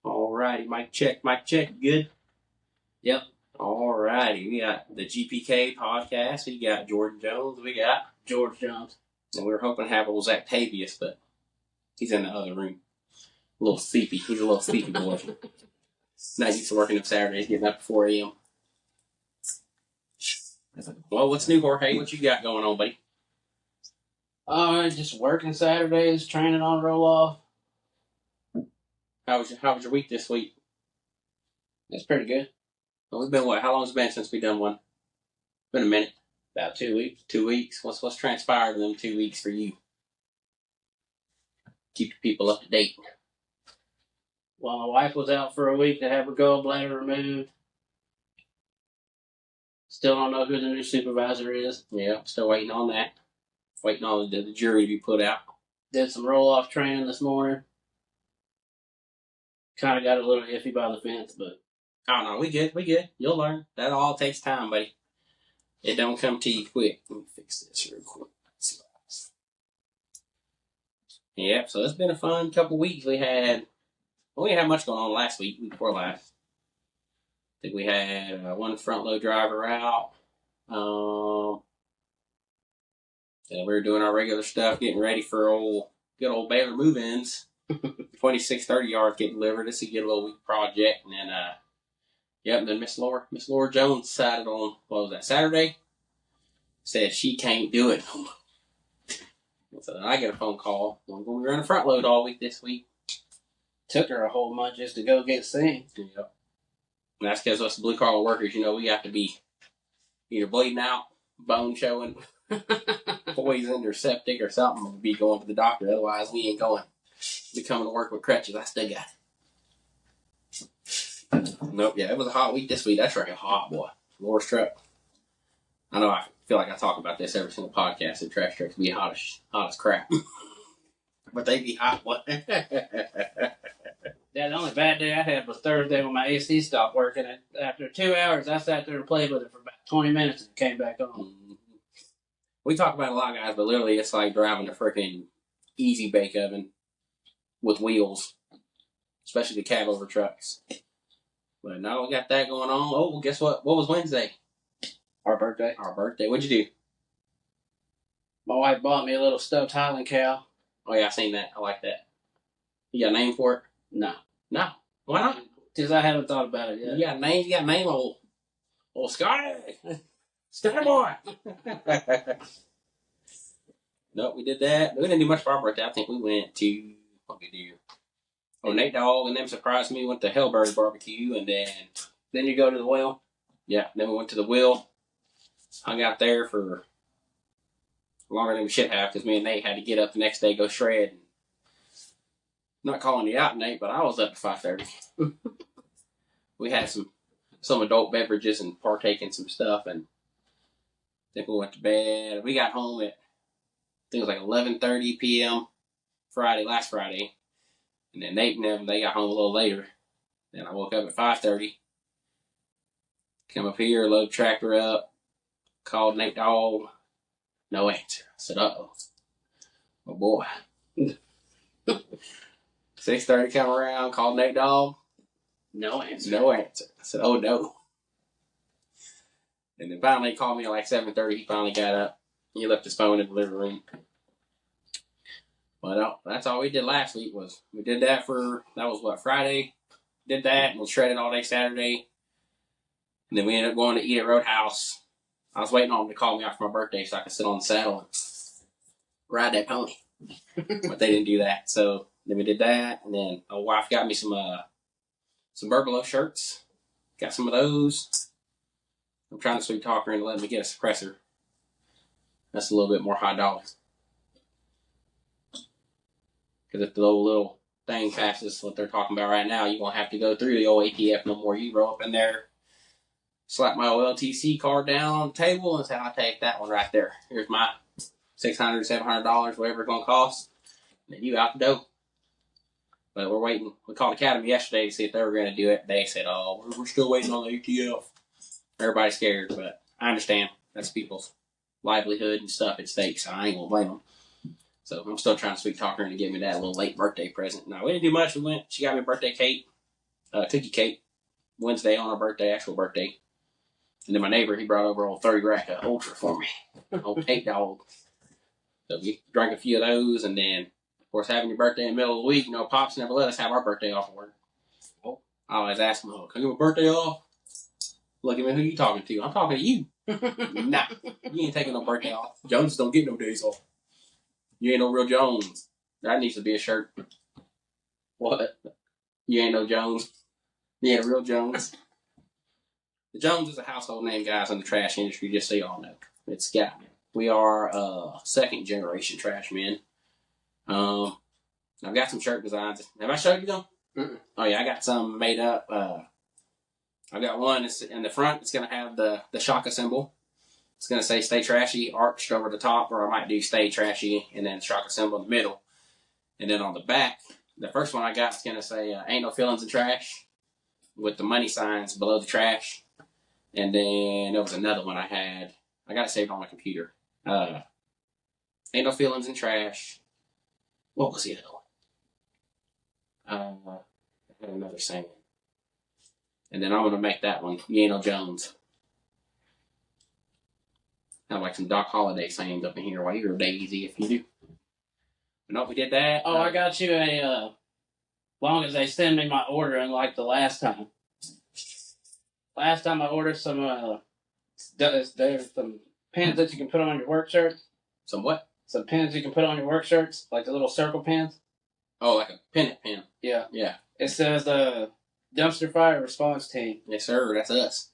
All righty, mic check, good? Yep. All righty, we got the GPK podcast. We got Jordan Jones. We got George Jones. And we were hoping to have old Zactavius, but he's in the other room. A little sleepy. He's a little sleepy boy. Not used to working up Saturdays, getting up at 4 a.m. Well, what's new, Jorge? What you got going on, buddy? Just working Saturdays, training on roll off. How was your week this week? It's pretty good. Well, it's been what? How long has it been since we done one? Been a minute. About 2 weeks. 2 weeks. What's transpired in them 2 weeks for you? Keep the people up to date. Well, my wife was out for a week to have her gallbladder removed. Still don't know who the new supervisor is. Yeah, still waiting on that. Waiting on the jury to be put out. Did some roll off training this morning. Kind of got a little iffy by the fence, but oh no, we good. You'll learn. That all takes time, buddy. It don't come to you quick. Let me fix this real quick. Yep, so it's been a fun couple weeks. We didn't have much going on last week before last. I think we had one front load driver out. And we were doing our regular stuff, getting ready for good old Baylor move-ins. 2630 yards getting delivered. This is a good little week project. And then, then Miss Laura Jones decided on, what was that, Saturday? Said she can't do it. So then I get a phone call. I'm going to be running front load all week this week. took her a whole month just to go get seen. Yep. And that's because us blue collar workers, we have to be either bleeding out, bone showing, poisoned or septic or something. We'll be going to the doctor. Otherwise, we ain't going. Be coming to work with crutches. I still got it. Nope. Yeah, it was a hot week this week. That's right, hot boy. Laura's truck. I know. I feel like I talk about this every single podcast. The trash trucks be hot as crap, but they be hot. Boy. Yeah, the only bad day I had was Thursday when my AC stopped working. And after 2 hours, I sat there and played with it for about 20 minutes and came back on. Mm-hmm. We talk about it a lot, guys, but literally it's like driving a freaking easy bake oven with wheels, especially the cab-over trucks. But now we got that going on. Oh, well, guess what? What was Wednesday? Our birthday. What'd you do? My wife bought me a little stuffed Highland cow. Oh, yeah, I seen that. I like that. You got a name for it? No. Why not? Because I haven't thought about it yet. You got a name, old Scotty. Scotty boy. Nope, we did that. We didn't do much for our birthday. I think we went to, what did we do? Oh, Nate Dogg and them surprised me. Went to Hellberg Barbecue, and then you go to the well. Yeah, then we went to the Will. Hung out there for longer than we should have because me and Nate had to get up the next day, go shred. Not calling you out, Nate, but I was up at 5:30. We had some adult beverages and partaking some stuff, and then we went to bed. We got home at, I think it was like 11:30 p.m. last Friday. And then Nate and them, they got home a little later. Then I woke up at 5:30. Come up here, load the tractor up. Called Nate Dogg. No answer. I said, uh-oh. Oh, boy. 6:30 come around, called Nate Dogg. No answer. I said, oh, no. And then finally he called me at like 7:30. He finally got up. He left his phone in the living room. But that's all we did last week was we did that that was what, Friday? Did that and we shredded all day Saturday. And then we ended up going to eat at Roadhouse. I was waiting on them to call me after my birthday so I could sit on the saddle and ride that pony. But they didn't do that. So then we did that. And then my wife got me some Burbalo shirts. Got some of those. I'm trying to sweet talk her into letting me get a suppressor. That's a little bit more high dollars. Because if the little thing passes what they're talking about right now, you won't have to go through the old ATF no more. You roll up in there, slap my OLTC card down on the table, and say, I'll take that one right there. Here's my $600, $700, whatever it's going to cost. And then you out the door. But we're waiting. We called Academy yesterday to see if they were going to do it. They said, oh, we're still waiting on the ATF. Everybody's scared, but I understand. That's people's livelihood and stuff at stake, so I ain't going to blame them. So I'm still trying to sweet talk her into give me that little late birthday present. No, we didn't do much. She got me a birthday cake, cookie cake, Wednesday on her birthday, actual birthday. And then my neighbor, he brought over a old 30 rack of Ultra for me. Old 8-dog. So we drank a few of those, and then, of course, having your birthday in the middle of the week, Pops never let us have our birthday off of work. I always ask him, can I get my birthday off? Look at me, who you talking to? I'm talking to you. Nah, you ain't taking no birthday off. Jones don't get no days off. You ain't no real Jones. That needs to be a shirt. What? You ain't no Jones. You ain't a real Jones. The Jones is a household name, guys, in the trash industry, just so y'all know. It's got me. We are second generation trash men. I've got some shirt designs. Have I showed you them? Mm-mm. Oh yeah, I got some made up. I got one that's in the front. It's gonna have the Shaka symbol. It's gonna say "Stay Trashy" arched over the top, or I might do "Stay Trashy" and then Shaka symbol in the middle. And then on the back, the first one I got is gonna say "Ain't no feelings in trash" with the money signs below the trash. And then there was another one I had. I got it saved on my computer. Ain't no feelings in trash. What was the other one? I had another saying. And then I'm going to make that one. You ain't no Jones. I have like some Doc Holliday sayings up in here. Well, you're Daisy if you do. But no, we did that. Oh, I got you long as they send me my order, unlike the last time. Last time I ordered some, there's some pins that you can put on your work shirts. Some what? Some pins you can put on your work shirts, like the little circle pins. Oh, like a pennant pin. Yeah. Yeah. It says Dumpster Fire Response Team. Yes, sir. That's us.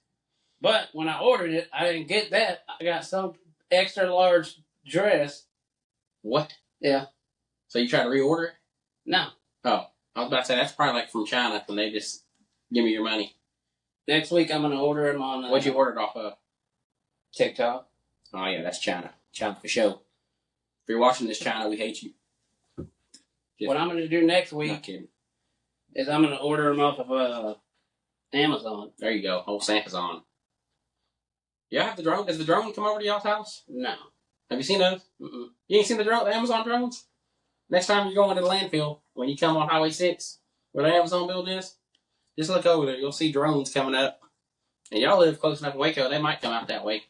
But when I ordered it, I didn't get that. I got some extra large dress. What? Yeah. So you try to reorder it? No. Oh. I was about to say, that's probably like from China when they just give me your money. Next week I'm going to order them on... What'd you order it off of? TikTok. Oh, yeah, that's China. China for sure. If you're watching this, China, we hate you. What I'm going to do next week is I'm going to order them off of Amazon. There you go. Old Santa's on. Yeah, have the drone. Does the drone come over to y'all's house? No. Have you seen those? Mm-mm. You ain't seen the Amazon drones? Next time you're going to the landfill, when you come on Highway 6, where the Amazon building is, just look over there. You'll see drones coming up. And y'all live close enough in Waco, they might come out that way.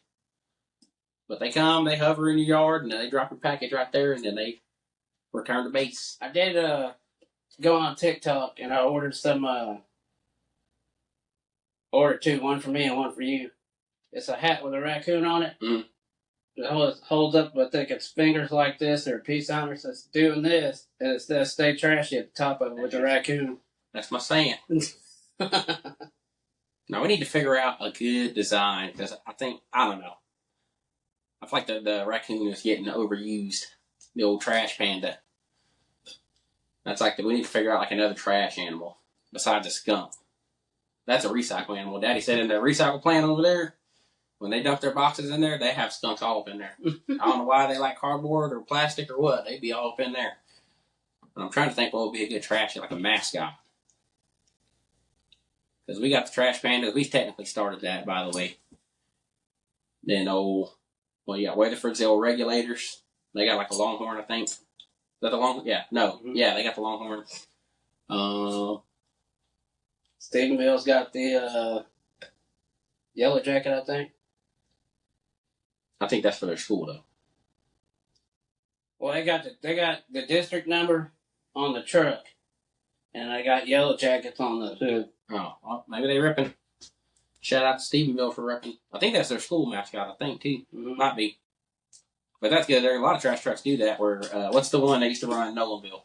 But they come, they hover in your yard, and then they drop your package right there, and then they return to base. I did go on TikTok, and I ordered some, ordered two, one for me and one for you. It's a hat with a raccoon on it. Mm. It holds up, I think it's fingers like this, or a peace sign, so it's doing this, and it says "Stay Trashy" at the top of it with the raccoon. That's my saying. Now, we need to figure out a good design, because I don't know. I feel like the raccoon is getting overused. The old trash panda. That's like we need to figure out like another trash animal besides a skunk. That's a recycle animal. Daddy said in the recycle plant over there, when they dump their boxes in there, they have skunks all up in there. I don't know why they like cardboard or plastic or what. They'd be all up in there. And I'm trying to think what would be a good trash, like a mascot. Because we got the trash pandas. We technically started that, by the way. Then you got Weatherford's the old regulators. They got like a longhorn, I think. Is that the longhorn? Yeah, no. Mm-hmm. Yeah, they got the longhorn. Stephenville's got the yellow jacket, I think. I think that's for their school, though. Well, they got the district number on the truck, and they got yellow jackets on the hood. Oh, well, maybe they ripping. Shout out to Stephenville for ripping. I think that's their school mascot, I think, too. Mm-hmm. Might be. But that's good. There are a lot of trash trucks do that. Where what's the one they used to run in Nolanville?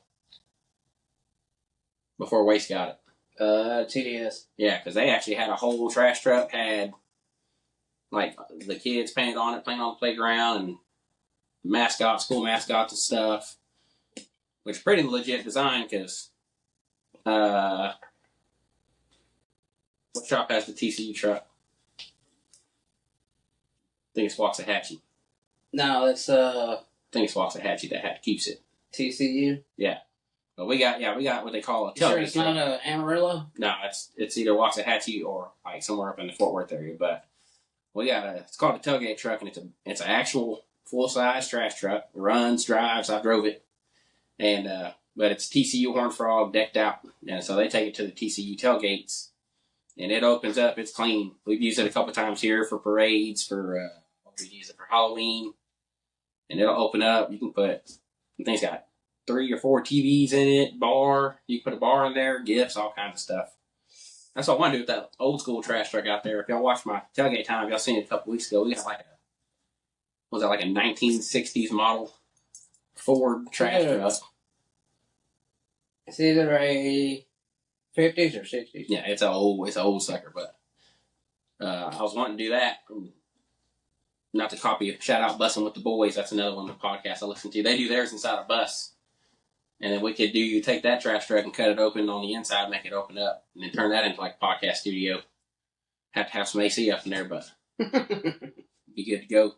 Before Waste got it. TDS. Yeah, because they actually had a whole trash truck, had like the kids painted on it, playing on the playground, and mascots, school mascots and stuff. Which is pretty legit design, because what shop has the TCU truck? I think it's Waxahachie. No, it's I think it's Waxahachie that keeps it. TCU? Yeah. But we got what they call a tailgate. Sure it's not a Amarillo? No, it's either Waxahachie or like somewhere up in the Fort Worth area. But we got it's called a tailgate truck, and it's an actual full size trash truck. It runs, drives. I drove it. And but it's TCU Horned Frog decked out, and so they take it to the TCU tailgates, and it opens up. It's clean. We've used it a couple times here for parades, for we use it for Halloween, and it'll open up. You can put, I think it's got 3 or 4 TVs in it, bar. You can put a bar in there, gifts, all kinds of stuff. That's what I want to do with that old school trash truck out there. If y'all watched my tailgate time, y'all seen it a couple weeks ago. We got like a 1960s model Ford trash truck. It's either a 50s or 60s. Yeah, it's an old sucker, but I was wanting to do that. Not to copy, shout out Bussing with the Boys. That's another one of the podcasts I listen to. They do theirs inside a bus. And then we could take that trash truck and cut it open on the inside, make it open up, and then turn that into like a podcast studio. Have to have some AC up in there, but be good to go.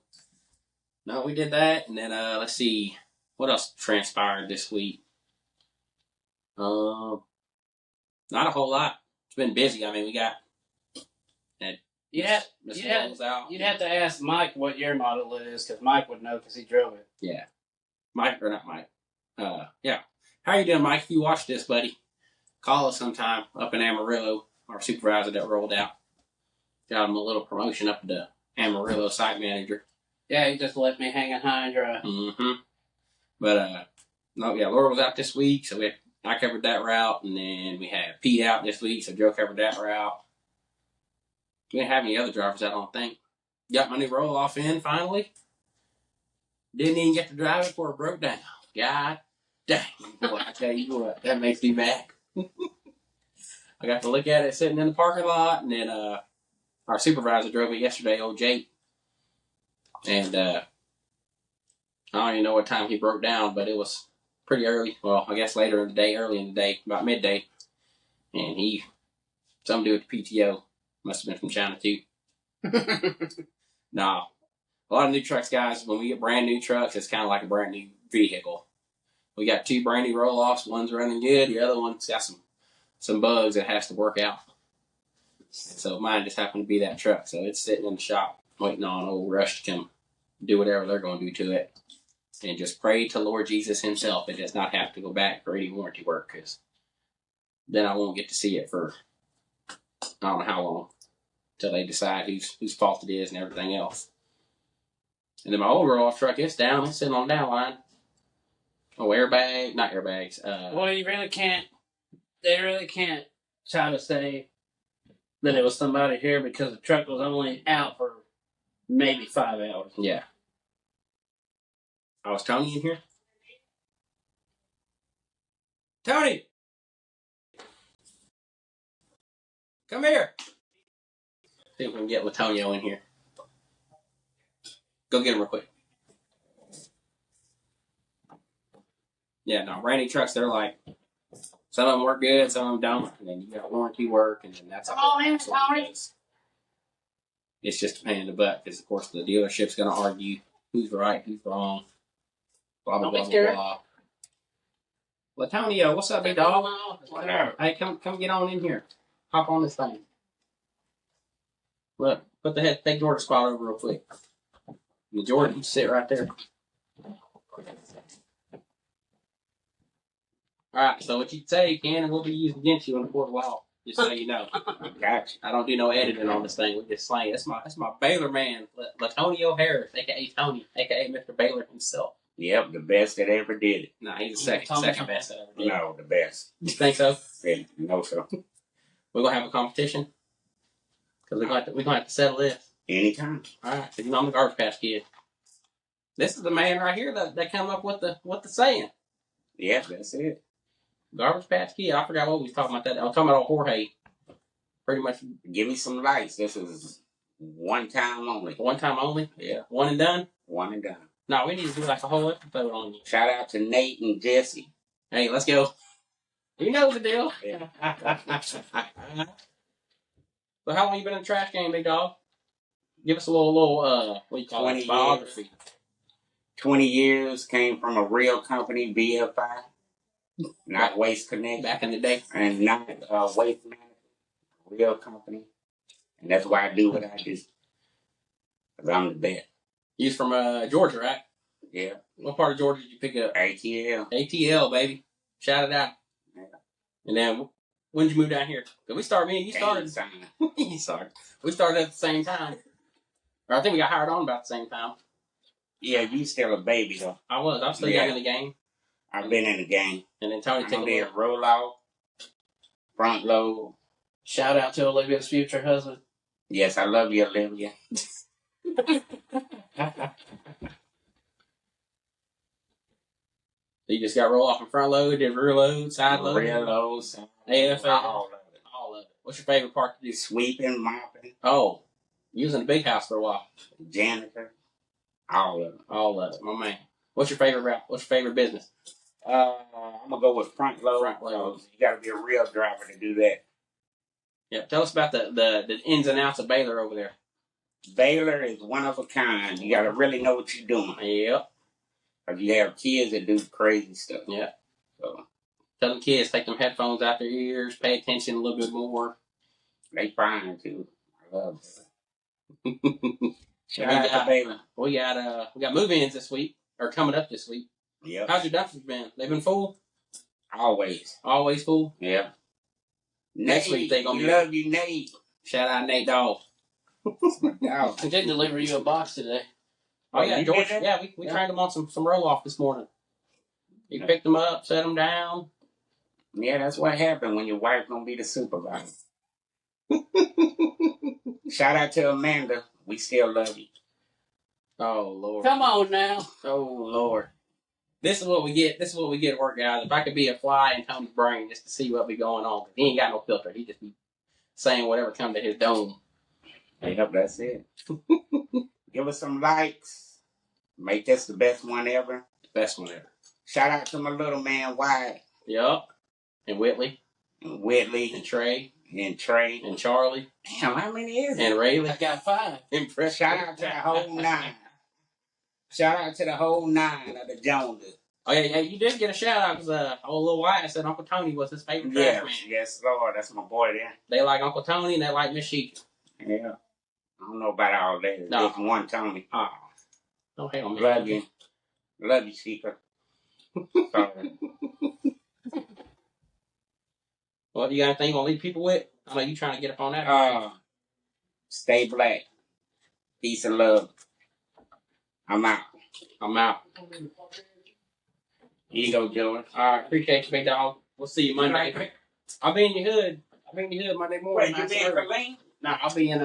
No, we did that, and then let's see what else transpired this week. Not a whole lot. It's been busy. I mean, we got You'd have to ask Mike what your model is, because Mike would know because he drove it. Yeah. Mike, or not Mike. Yeah. How you doing, Mike? If you watch this, buddy, call us sometime up in Amarillo. Our supervisor that rolled out. Got him a little promotion up to the Amarillo site manager. Yeah, he just left me hanging high and dry. Mm-hmm. But, Laura was out this week, so I covered that route, and then we had Pete out this week, so Joe covered that route. We didn't have any other drivers, I don't think. Got my new roll-off in, finally. Didn't even get to drive it before it broke down. God dang. Boy, I tell you what, that makes me mad. I got to look at it sitting in the parking lot, and then our supervisor drove it yesterday, old Jake. And I don't even know what time he broke down, but it was pretty early. Well, I guess early in the day, about midday. And something to do with the PTO. Must have been from China, too. Nah. A lot of new trucks, guys, when we get brand new trucks, it's kind of like a brand new vehicle. We got 2 brand new roll-offs. One's running good. The other one's got some bugs that has to work out. So mine just happened to be that truck. So it's sitting in the shop waiting on old Rush to come do whatever they're going to do to it. And just pray to Lord Jesus himself it does not have to go back for any warranty work, because then I won't get to see it for I don't know how long until they decide whose fault it is and everything else. And then my old roll-off truck, it's down. It's sitting on down line. Oh, not airbags. Well, you really can't. They really can't try to say that it was somebody here because the truck was only out for maybe 5 hours. Yeah. I was Tony in here. Tony! Come here! See if we can get Latonio in here. Go get him real quick. Yeah, no, brand new trucks, they're like, some of them work good, some of them don't, and then you got warranty work, and then that's all. It's just a pain in the butt, because of course the dealership's going to argue who's right, who's wrong, blah, blah, blah, blah, blah. Latonio, what's up, big dog? Hey, come get on in here. Hop on this thing. Look, take Jordan's spot over real quick. And Jordan, sit right there. Alright, so what you say, Cannon, will be used against you in the court of law. Just so you know. Gotcha. I don't do no editing on this thing. We just slang. That's my Baylor man, Latonio Harris, aka Tony, aka Mr. Baylor himself. Yep, the best that ever did it. Nah, he's the second best that ever did it. No, the best. You think so? Yeah, no, sir. We're gonna have a competition? Because we're gonna have to settle this. Anytime. Alright, so I'm the Garbage Patch Kid. This is the man right here that came up with the saying. Yeah, that's it. Garbage Patch Kid. I forgot what we was talking about that. I was talking about old Jorge. Pretty much. Give me some lights. This is one time only. One time only? Yeah. One and done? One and done. No, we need to do like a whole episode on you. Shout out to Nate and Jesse. Hey, let's go. You know the deal. Yeah. So how long you been in the trash game, big dog? Give us a little what do you call it? Biography. 20 years, came from a real company, BFI. Not Waste Connect. Back in the day. And not Waste Management. Real company. And that's why I do what I do. Because I'm the best. He's from Georgia, right? Yeah. What part of Georgia did you pick up? ATL. ATL, baby. Shout it out. Yeah. And then, when did you move down here? Cause we started, me and you started. We started at the same time. Or I think we got hired on about the same time. Yeah, you still a baby though. I was still young in the game. I've been in the game. And then Tony took a there, little roll out, front load. Shout out to Olivia's future husband. Yes, I love you, Olivia. You just got roll off in front load, did rear load, side load. Rear load, side AFA. all of it. All of it. What's your favorite part to do? Sweeping, mopping. Oh, you was in the big house for a while. Janitor. All of it. All of it, my man. What's your favorite route? What's your favorite business? I'm gonna go with front load. Front load. You gotta be a real driver to do that. Yeah, tell us about the ins and outs of Baylor over there. Baylor is one of a kind. You gotta really know what you're doing. Yep. Because you have kids that do crazy stuff. Yeah. So tell them kids, take them headphones out their ears, pay attention a little bit more. they fine too. I love it. Shout out to Baylor. We got move-ins this week, or coming up this week. Yep. How's your dumpsters been? They've been full? Always. Always full? Yeah. Next week they gonna we be. love you, Nate. Shout out Nate Dawg. I did deliver you a box today. Oh yeah, you George. did that? Yeah, we trained him on some roll off this morning. He picked them up, set them down. Yeah, that's what happened when your wife gonna be the supervisor. Shout out to Amanda. We still love you. Oh Lord. Come on now. Oh Lord. This is what we get. This is what we get at work, guys. If I could be a fly in Tony's brain just to see what be going on, he ain't got no filter. He just be saying whatever come to his dome. Yep, that's it. Give us some likes. Make this the best one ever. Best one ever. Shout out to my little man Wyatt. Yup. And Whitley. And Whitley. And Trey. And Trey. And Charlie. Damn, how many is it? And Rayleigh. I got 5. Impressed. Shout out to the whole 9. Shout out to the whole 9 of the Joneses. Oh yeah, you did get a shout out because old little Wyatt said Uncle Tony was his favorite trash man. Yes, Lord, that's my boy there. They like Uncle Tony and they like Miss Sheik. Yeah. I don't know about all that. No. Just one Tony. Oh. Don't hate on me. Love you. Love you, Sheikah. Sorry. Well, you got anything you want to leave people with? I know you trying to get up on that. Stay black. Peace and love. I'm out. I'm out. Here you go, George. All right, appreciate you, big dog. We'll see you Monday. I'll be in your hood. Monday morning. Wait, you be in Verlaine? Nah, I'll be in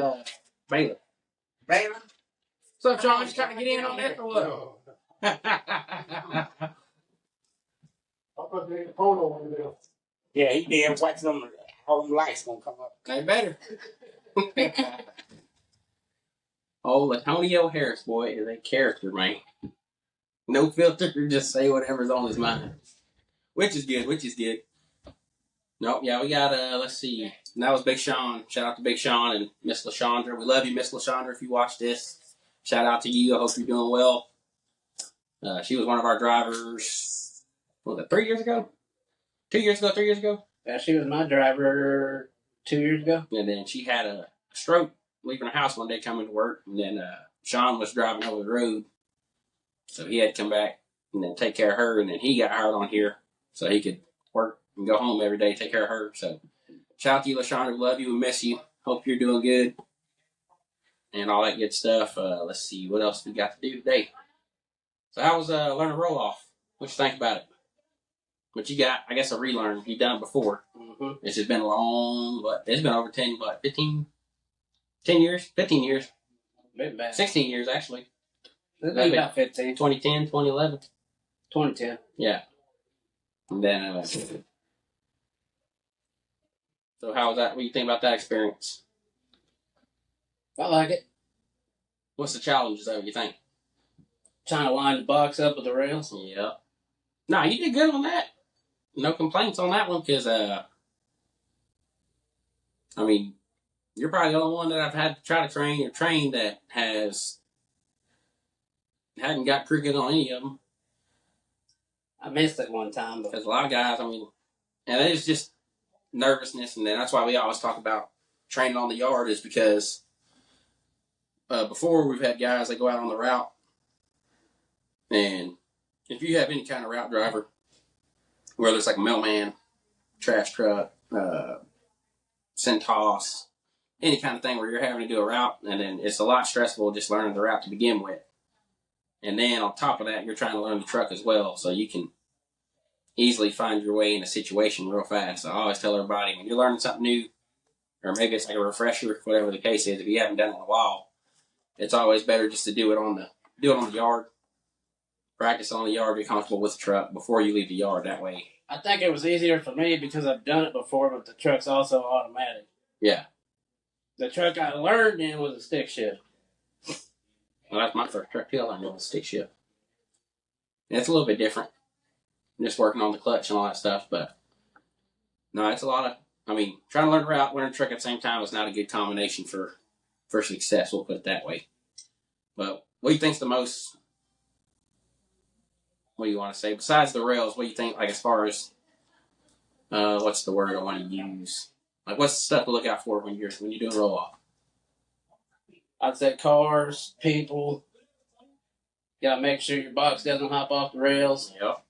Baylor. Baylor? What's up, Sean? Just trying to get in on that or what? Yeah, he did. Watch them. All them lights gonna come up. They better. Oh, Antonio Harris, boy, is a character, man. No filter, just say whatever's on his mind. Which is good. Nope, yeah, we got, let's see. And that was Big Sean. Shout out to Big Sean and Miss LaShondra. We love you, Miss LaShondra, if you watch this. Shout out to you. I hope you're doing well. She was one of our drivers, what was it, 3 years ago? 2 years ago, 3 years ago? Yeah, she was my driver 2 years ago. And then she had a stroke leaving the house one day coming to work. And then Sean was driving over the road. So he had to come back and then take care of her. And then he got hired on here so he could work and go home every day, take care of her. So shout out to you, LaShondra. We love you. We miss you. Hope you're doing good. And all that good stuff. Let's see. What else we got to do today? So how was learning roll-off? What you think about it? But you got, I guess, a relearn. You've done it before. Mm-hmm. It's just been long, but it's been over 10 years? 15 years. Been back. 16 years, actually. It's been about 15. 2010, 2011. 2010. Yeah. And then, so how was that? What do you think about that experience? I like it. What's the challenges, though, you think? Trying to line the box up with the rails. Yep. No, you did good on that. No complaints on that one, because, I mean, you're probably the only one that I've had to try to train that hadn't got crooked on any of them. I missed it one time, but Because a lot of guys, I mean, and it's just nervousness, and then that's why we always talk about training on the yard, is because before we've had guys that go out on the route And if you have any kind of route driver, whether it's like a mailman, trash truck, Centos, any kind of thing where you're having to do a route, and then it's a lot stressful just learning the route to begin with. And then on top of that, you're trying to learn the truck as well, so you can easily find your way in a situation real fast. So I always tell everybody, when you're learning something new, or maybe it's like a refresher, whatever the case is, if you haven't done it in a while, it's always better just to do it on the yard. Practice on the yard, be comfortable with the truck before you leave the yard. That way, I think it was easier for me because I've done it before, but the truck's also automatic. yeah. The truck I learned in was a stick shift. Well, that's my first truck too. I learned on the stick shift. And it's a little bit different, just working on the clutch and all that stuff. But no, it's a lot of. I mean, trying to learn a route, learn a truck at the same time is not a good combination for success. We'll put it that way. But what do you think's the most? What do you want to say besides the rails? What do you think? Like as far as what's the word I want to use? Like what's the stuff to look out for when you're doing roll off? I'd say cars, people. Gotta make sure your box doesn't hop off the rails. Yep.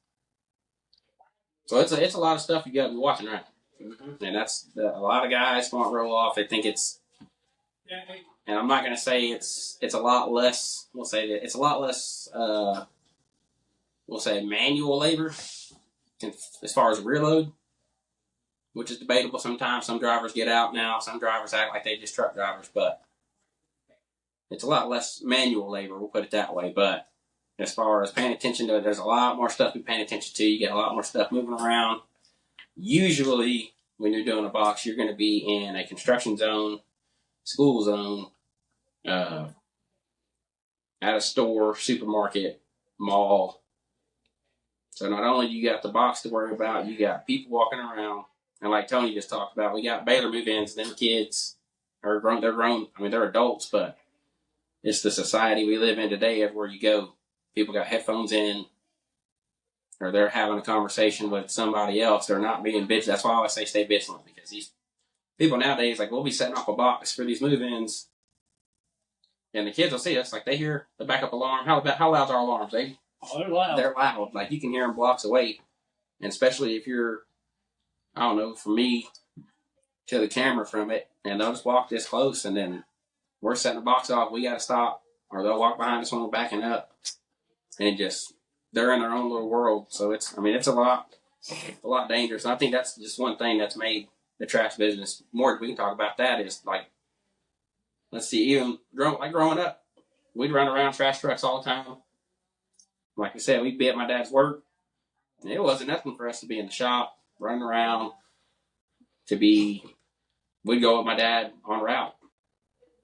So it's a lot of stuff you got to be watching, right? Mm-hmm. And that's a lot of guys want roll off. They think it's, and I'm not gonna say it's a lot less. We'll say that it's a lot less. We'll say manual labor as far as rear load, which is debatable sometimes. Some drivers get out now. Some drivers act like they just truck drivers, but it's a lot less manual labor. We'll put it that way. But as far as paying attention to it, there's a lot more stuff to be paying attention to. You get a lot more stuff moving around. Usually, when you're doing a box, you're going to be in a construction zone, school zone, at a store, supermarket, mall. So not only do you got the box to worry about, you got people walking around. And like Tony just talked about, we got Baylor move-ins, them kids are grown. They're grown. I mean, they're adults, but it's the society we live in today. Everywhere you go, people got headphones in, or they're having a conversation with somebody else. They're not being bitchy. That's why I always say stay vigilant, because these people nowadays, like, we'll be setting off a box for these move-ins, and the kids will see us, like, they hear the backup alarm. How loud are our alarms? They're loud. They're loud. Like, you can hear them blocks away, and especially if you're, I don't know, from me to the camera from it, and they'll just walk this close, and then we're setting the box off. We got to stop, or they'll walk behind us when we're backing up, and just they're in their own little world. So it's a lot dangerous. And I think that's just one thing that's made the trash business more. We can talk about that. Is like, let's see, even growing up, we'd run around trash trucks all the time. Like I said, we'd be at my dad's work. And it wasn't nothing for us to be in the shop, running around. We'd go with my dad on route.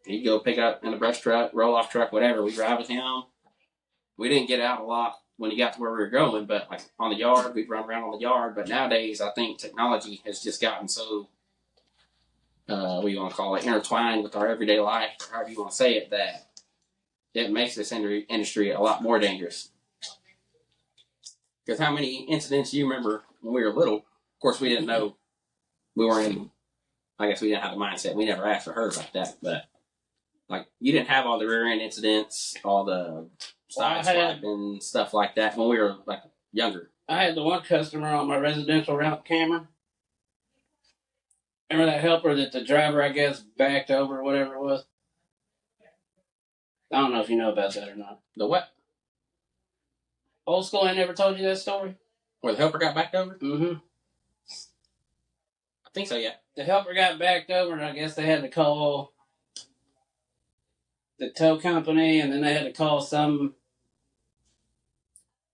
He'd go pick up in a brush truck, roll off truck, whatever. We'd drive with him. We didn't get out a lot when he got to where we were going, but like on the yard, we'd run around on the yard. But nowadays, I think technology has just gotten so, what do you want to call it, intertwined with our everyday life, or however you want to say it, that it makes this industry a lot more dangerous. Because how many incidents do you remember when we were little? Of course, we didn't know. I guess we didn't have the mindset. We never asked or heard about that. But, like, you didn't have all the rear end incidents, all the side swiping, stuff like that when we were, like, younger. I had the one customer on my residential route camera. Remember that helper that the driver, I guess, backed over or whatever it was? I don't know if you know about that or not. The what? Old school, I never told you that story? Where the helper got backed over? Mm-hmm. I think so, yeah. The helper got backed over, and I guess they had to call the tow company, and then they had to call some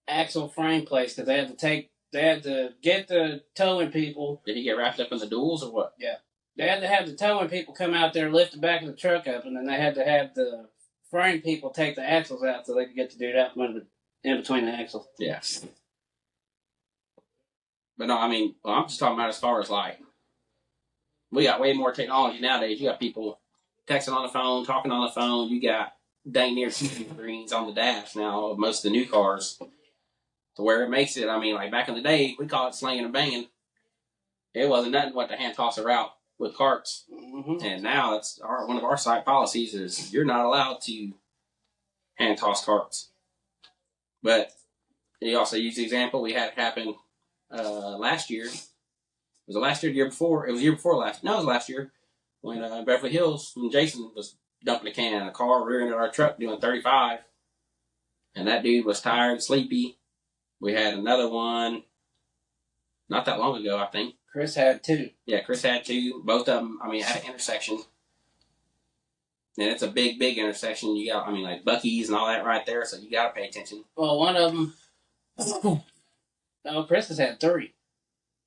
axle frame place, because they had to get the towing people. Did he get wrapped up in the duals or what? Yeah. They had to have the towing people come out there, lift the back of the truck up, and then they had to have the frame people take the axles out so they could get the dude out in between the axles. Yeah. But no, I'm just talking about as far as, like, we got way more technology nowadays. You got people texting on the phone, talking on the phone. You got dang near TV screens on the dash now of most of the new cars, to where it makes it, like back in the day, we call it slinging and banging. It wasn't nothing but to hand toss a route with carts. Mm-hmm. And now it's one of our site policies is you're not allowed to hand toss carts. But he also used the example we had it happen last year. Was it last year? The year before? It was the year before last. No, it was last year when Beverly Hills, when Jason was dumping a can in a car, rearing at our truck doing 35, and that dude was tired, sleepy. We had another one not that long ago, I think. Chris had 2. Yeah, Chris had 2. Both of them, at an intersection. And it's a big, big intersection. You got, like Buc-ee's and all that right there, so you got to pay attention. Well, one of them, Chris has had 3.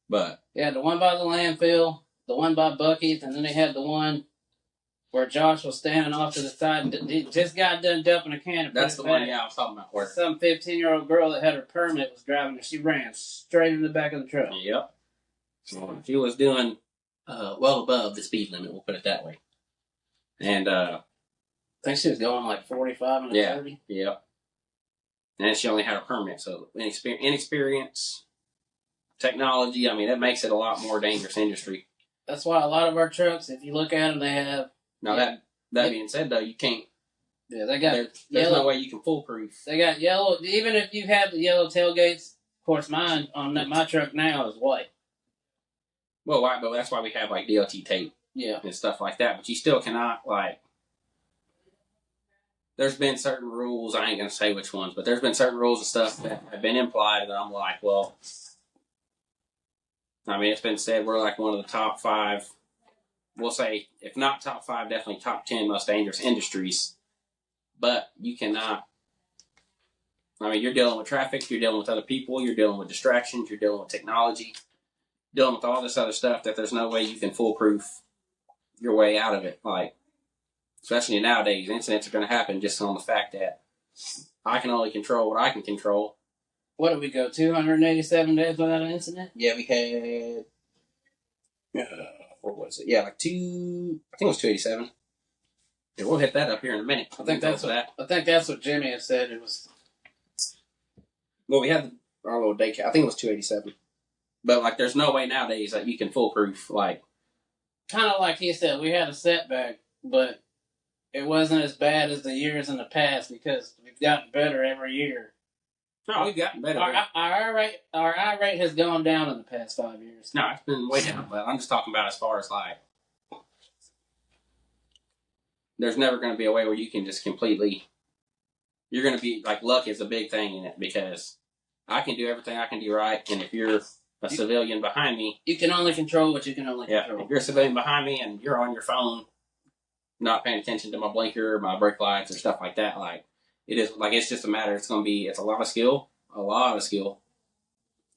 But They had the one by the landfill, the one by Buc-ee's, and then they had the one where Josh was standing off to the side. He just got done dumping a can. That's the one, I was talking about. Where some 15-year-old girl that had her permit was driving, and she ran straight in the back of the truck. Yep. So she was doing well above the speed limit, we'll put it that way. And I think she was going like 45 and a 30. Yep. And she only had a permit, so inexperience, technology, that makes it a lot more dangerous industry. That's why a lot of our trucks, if you look at them, they have... Now, that being said, though, you can't... Yeah, they got there's no way you can foolproof. They got yellow... Even if you have the yellow tailgates, of course, mine on my truck now is white. Well, white, but that's why we have, like, DOT tape. Yeah. And stuff like that. But you still cannot, like... There's been certain rules, I ain't going to say which ones, but there's been certain rules and stuff that have been implied that I'm like, well... it's been said we're like one of the top 5, we'll say, if not top 5, definitely top 10 most dangerous industries. But you cannot, you're dealing with traffic, you're dealing with other people, you're dealing with distractions, you're dealing with technology, dealing with all this other stuff that there's no way you can foolproof your way out of it. Like, especially nowadays, incidents are going to happen just on the fact that I can only control what I can control. What did we go, 287 days without an incident? Yeah, we had... what was it? Yeah, like I think it was 287. Yeah, we'll hit that up here in a minute. I think that's what Jimmy had said. It was... Well, we had our little day count. I think it was 287. But, like, there's no way nowadays that you can foolproof, like... Kind of like he said, we had a setback, but it wasn't as bad as the years in the past because we've gotten better every year. No, we've gotten better. Our I rate has gone down in the past 5 years. No, it's been way down. But I'm just talking about as far as, like... There's never going to be a way where you can just completely... You're going to be... Like, luck is a big thing in it because I can do everything I can do right, and if you're a civilian behind me... You can only control what you can only control. If you're a civilian behind me and you're on your phone, not paying attention to my blinker, my brake lights, or stuff like that, like... It is, like, it's just a matter, it's a lot of skill,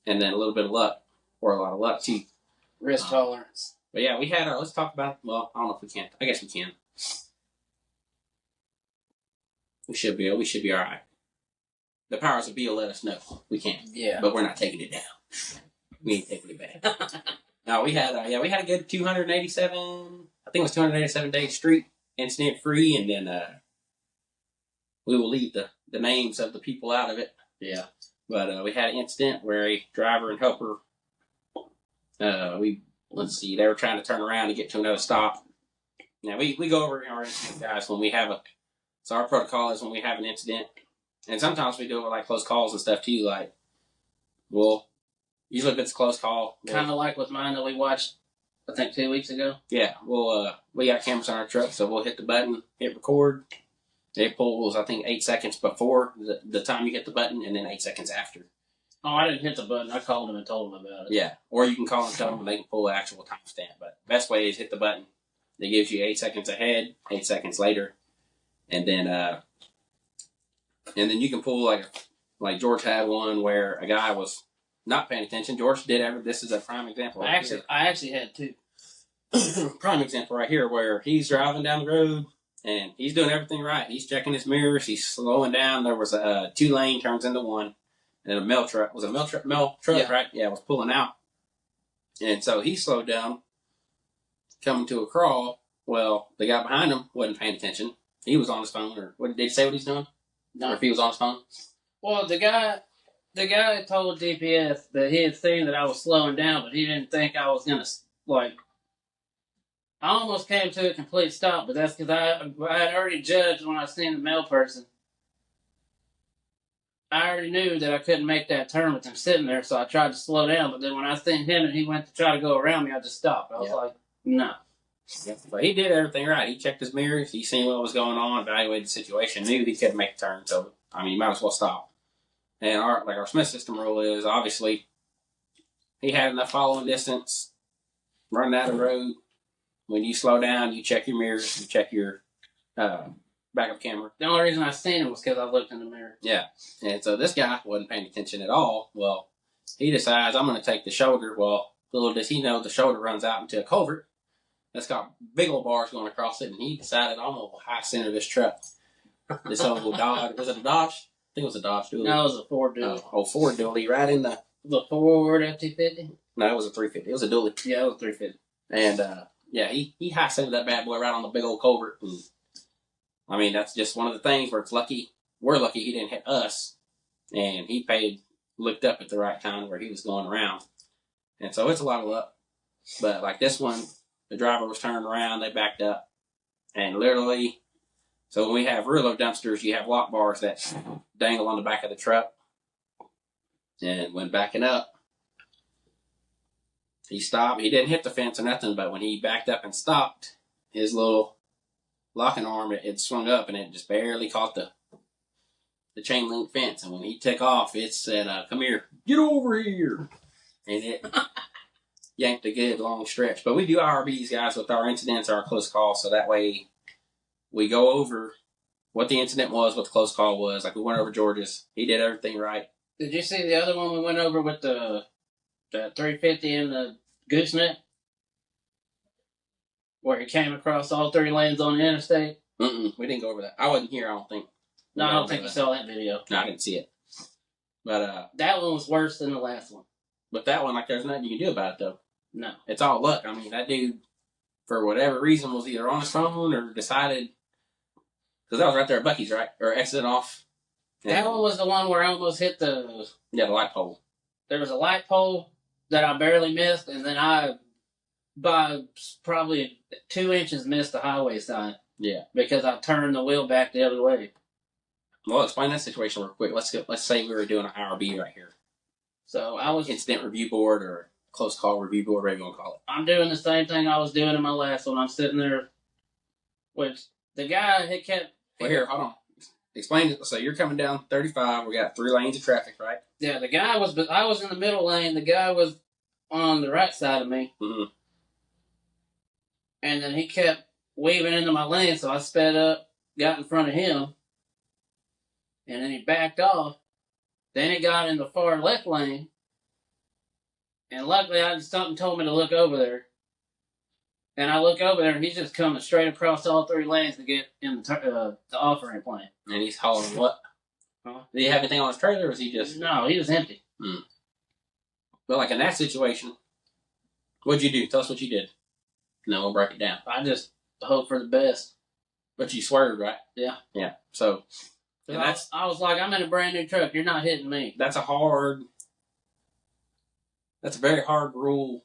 and then a little bit of luck, or a lot of luck, too. Risk tolerance. But yeah, we had let's talk about, well, I don't know if we can. I guess we can. We should be alright. The powers that be will let us know. We can. Yeah. But we're not taking it down. We ain't taking it back. No, we had a good 287, I think it was 287 day streak, incident free, and then, we will leave the names of the people out of it. Yeah. But we had an incident where a driver and helper, they were trying to turn around and get to another stop. Now, we go over our incident, guys, when we have so our protocol is when we have an incident, and sometimes we do it with, like, close calls and stuff, too, like, well, usually if it's a close call. Kind of like with mine that we watched, I think, 2 weeks ago. Yeah, we got cameras on our truck, so we'll hit the button, hit record. It pulls, I think, 8 seconds before the time you hit the button, and then 8 seconds after. Oh, I didn't hit the button. I called them and told them about it. Yeah, or you can call and tell them, and they can pull the actual timestamp. But best way is hit the button. It gives you 8 seconds ahead, 8 seconds later, and then you can pull like George had one where a guy was not paying attention. George did this is a prime example. I actually had 2. Prime example right here where he's driving down the road. And he's doing everything right. He's checking his mirrors. He's slowing down. There was a 2-lane turns into 1. And a mail truck. Was a mail truck, yeah. Right? Yeah, it was pulling out. And so he slowed down, coming to a crawl. Well, the guy behind him wasn't paying attention. He was on his phone. Or what did he say what he's doing? No. Or if he was on his phone? Well, the guy told DPS that he had seen that I was slowing down, but he didn't think I was going to, like... I almost came to a complete stop, but that's because I had already judged when I seen the mail person. I already knew that I couldn't make that turn with him sitting there, so I tried to slow down. But then when I seen him and he went to try to go around me, I just stopped. I was like, no. Yeah. But he did everything right. He checked his mirrors. He seen what was going on, evaluated the situation, knew he couldn't make a turn. So, I mean, you might as well stop. And our Smith system rule is, obviously, he had enough following distance, run out of the road. When you slow down, you check your mirrors, you check your backup camera. The only reason I seen him was because I looked in the mirror. Yeah. And so this guy wasn't paying attention at all. Well, he decides, I'm going to take the shoulder. Well, little does he know, the shoulder runs out into a culvert that's got big old bars going across it. And he decided, I'm going to high center this truck. This old Dodge. Was it a Dodge? I think it was a Dodge Dually. No, it was a Ford Dually. Oh, Ford Dually, right in the Ford F-250? No, it was a 350. It was a Dually. Yeah, it was 350. And, yeah, he high centered that bad boy right on the big old culvert. And, I mean, that's just one of the things where it's lucky. We're lucky he didn't hit us. And he looked up at the right time where he was going around. And so it's a lot of luck. But like this one, the driver was turned around, they backed up. And literally, so when we have rear load dumpsters, you have lock bars that dangle on the back of the truck. And when backing up, he stopped. He didn't hit the fence or nothing, but when he backed up and stopped, his little locking arm, it swung up and it just barely caught the chain link fence. And when he took off, it said, come here, get over here. And it yanked a good long stretch. But we do IRBs, guys, with our incidents, our close calls, so that way we go over what the incident was, what the close call was. Like we went over George's. He did everything right. Did you see the other one we went over with the 350 and the gooseneck? Where he came across all 3 lanes on the interstate? We didn't go over that. I wasn't here, I don't think. No, I don't think you saw that video. No, I didn't see it. But that one was worse than the last one. But that one, like, there's nothing you can do about it, though. No. It's all luck. I mean, that dude, for whatever reason, was either on his phone or decided... Because that was right there at Bucky's, right? Or exiting off. That one was the one where I almost hit the... Yeah, the light pole. There was a light pole that I barely missed, and then I, by probably 2 inches, missed the highway sign. Yeah. Because I turned the wheel back the other way. Well, explain that situation real quick. Let's say we were doing an IRB right here. So I was... Incident review board or close call review board, whatever you want to call it. I'm doing the same thing I was doing in my last one. I'm sitting there, which the guy, he kept... Well, here, hold on. Explain it. So you're coming down 35. We got 3 lanes of traffic, right? Yeah, I was in the middle lane. The guy was on the right side of me. Mm-hmm. And then he kept weaving into my lane, so I sped up, got in front of him, and then he backed off. Then he got in the far left lane, and luckily something told me to look over there. And I look over there, and he's just coming straight across all 3 lanes to get in the off-ramp lane. And he's hauling what? Huh? Did he have anything on his trailer, or was he just... No, he was empty. But like in that situation, what'd you do? Tell us what you did. And then we'll break it down. I just hope for the best. But you swerved, right? Yeah. Yeah. So... And I was like, I'm in a brand new truck. You're not hitting me. That's a very hard rule.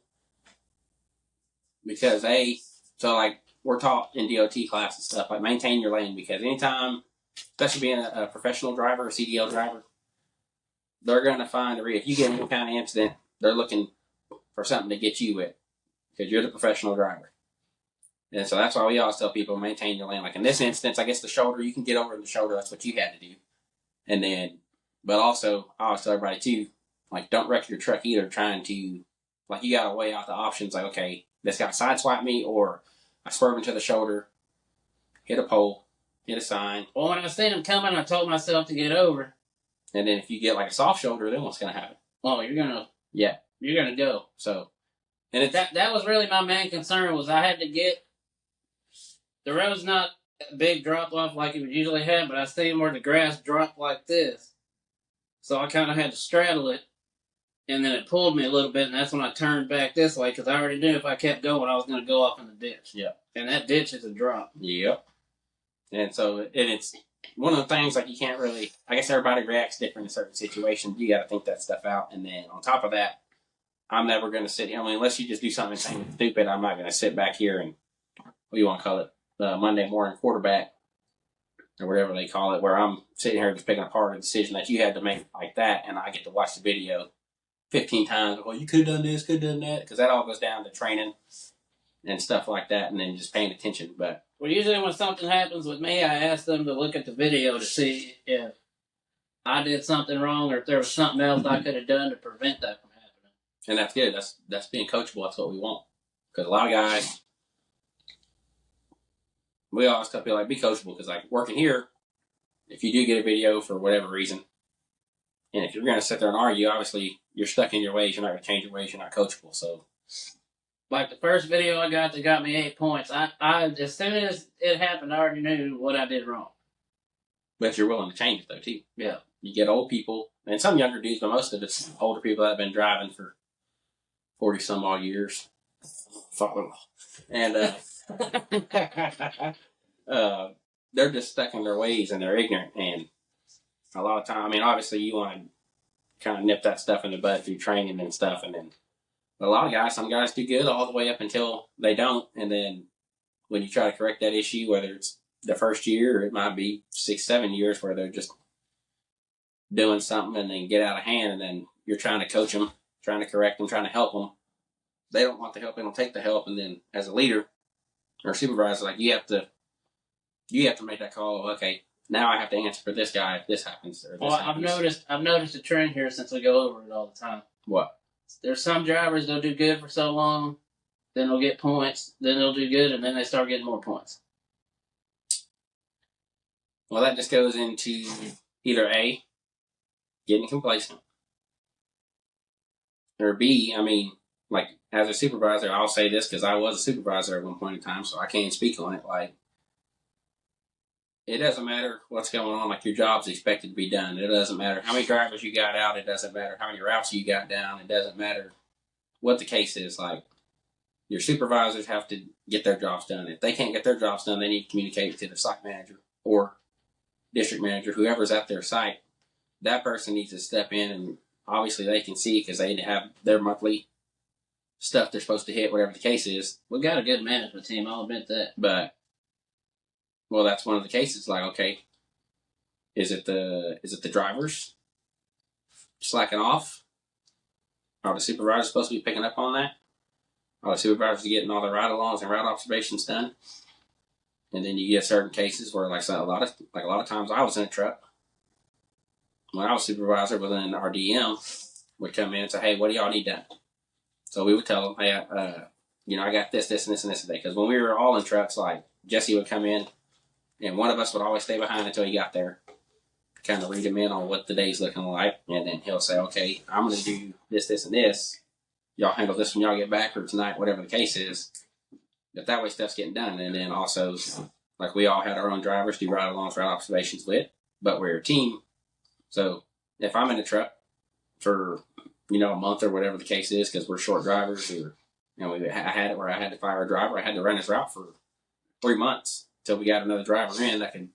Because so like we're taught in DOT class and stuff, like maintain your lane, because anytime, especially being a professional driver, a CDL driver, they're going to find if you get any kind of incident, they're looking for something to get you with, because you're the professional driver. And so that's why we always tell people, maintain your lane. Like in this instance, I guess the shoulder, you can get over the shoulder. That's what you had to do. And then, but also, I always tell everybody too, like don't wreck your truck either trying to, like you got to weigh out the options. Like, okay, this guy sideswiped me, or I swerve into the shoulder, hit a pole, hit a sign. Well, when I seen him coming, I told myself to get over. And then if you get like a soft shoulder, then what's going to happen? Oh, you're gonna go. So, and that was really my main concern, was I had to get, the road's not a big drop off like it would usually have, but I seen where the grass dropped like this. So I kind of had to straddle it, and then it pulled me a little bit, and that's when I turned back this way, because I already knew if I kept going, I was going to go off in the ditch. Yeah. And that ditch is a drop. Yep. And so, and it's one of the things, like, you can't really, I guess everybody reacts different in certain situations. You got to think that stuff out. And then on top of that, I'm never going to sit here. I mean, unless you just do something stupid, I'm not going to sit back here and, what do you want to call it? Monday morning quarterback or whatever they call it, where I'm sitting here just picking apart a decision that you had to make like that, and I get to watch the video 15 times. Well, you could have done this, could have done that, because that all goes down to training and stuff like that, and then just paying attention. But well, usually when something happens with me, I ask them to look at the video to see if I did something wrong or if there was something else I could have done to prevent that from happening. And that's good. That's being coachable. That's what we want. Because a lot of guys, we always tell people, like, be coachable. Because, like, working here, if you do get a video for whatever reason, and if you're going to sit there and argue, obviously, you're stuck in your ways. You're not going to change your ways. You're not coachable. So, like the first video I got that got me 8 points, I as soon as it happened, I already knew what I did wrong. but you're willing to change it, though, too. Yeah. You get old people, and some younger dudes, but most of it's older people that have been driving for 40-some-odd years. And they're just stuck in their ways, and they're ignorant. And a lot of time, I mean, obviously, you want to kind of nip that stuff in the bud through training and stuff. And then a lot of guys, some guys do good all the way up until they don't. And then when you try to correct that issue, whether it's the first year or it might be 6-7 years where they're just doing something and then get out of hand, and then you're trying to coach them, trying to correct them, trying to help them. They don't want the help. They don't take the help. And then as a leader or supervisor, like, you have to make that call. Okay, now I have to answer for this guy if this happens. Or this Well, happens. I've noticed a trend here since we go over it all the time. What? There's some drivers they'll do good for so long, then they'll get points, then they'll do good, and then they start getting more points. Well, that just goes into either A, getting complacent, or B, I mean, like, as a supervisor, I'll say this because I was a supervisor at one point in time, so I can't speak on it. Like, it doesn't matter what's going on. Like, your job's expected to be done. It doesn't matter how many drivers you got out. It doesn't matter how many routes you got down. It doesn't matter what the case is. Like, your supervisors have to get their jobs done. If they can't get their jobs done, they need to communicate to the site manager or district manager, whoever's at their site. That person needs to step in, and obviously they can see because they have their monthly stuff they're supposed to hit, whatever the case is. We've got a good management team, I'll admit that. But, well, that's one of the cases. Like, okay, is it the drivers slacking off? Are the supervisors supposed to be picking up on that? Are the supervisors getting all the ride-alongs and route observations done? And then you get certain cases where, like, a lot of times I was in a truck. When I was supervisor, within our DM would come in and say, "Hey, what do y'all need done?" So we would tell them, "Hey, I got this, and this, and this today." Because when we were all in trucks, like, Jesse would come in, and one of us would always stay behind until he got there, kind of read him in on what the day's looking like, and then he'll say, "Okay, I'm going to do this, this, and this. Y'all handle this when y'all get back or tonight, whatever the case is." But that way stuff's getting done. And then also, like, we all had our own drivers to ride-alongs, route observations with, but we're a team. So if I'm in a truck for, a month or whatever the case is, because we're short drivers, or, I had it where I had to fire a driver. I had to run his route for 3 months until we got another driver in that could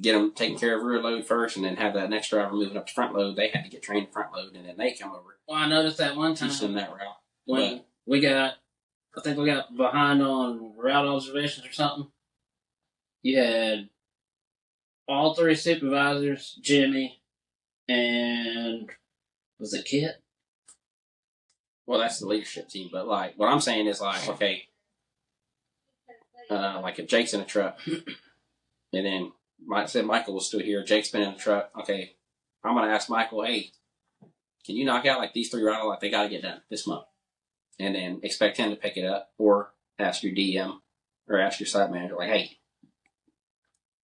get them taking care of rear load first, and then have that next driver moving up to front load. They had to get trained front load, and then they come over. Well, I noticed that one time teach them that route. when I think we got behind on route observations or something. You had all 3 supervisors, Jimmy, and was it Kit? Well, that's the leadership team. But, like, what I'm saying is, like, okay, like, if Jake's in a truck, and then Michael was still here, Jake's been in a truck, okay, I'm going to ask Michael, "Hey, can you knock out, like, these 3 routes? Like, they got to get done this month." And then expect him to pick it up, or ask your DM or ask your site manager, like, "Hey,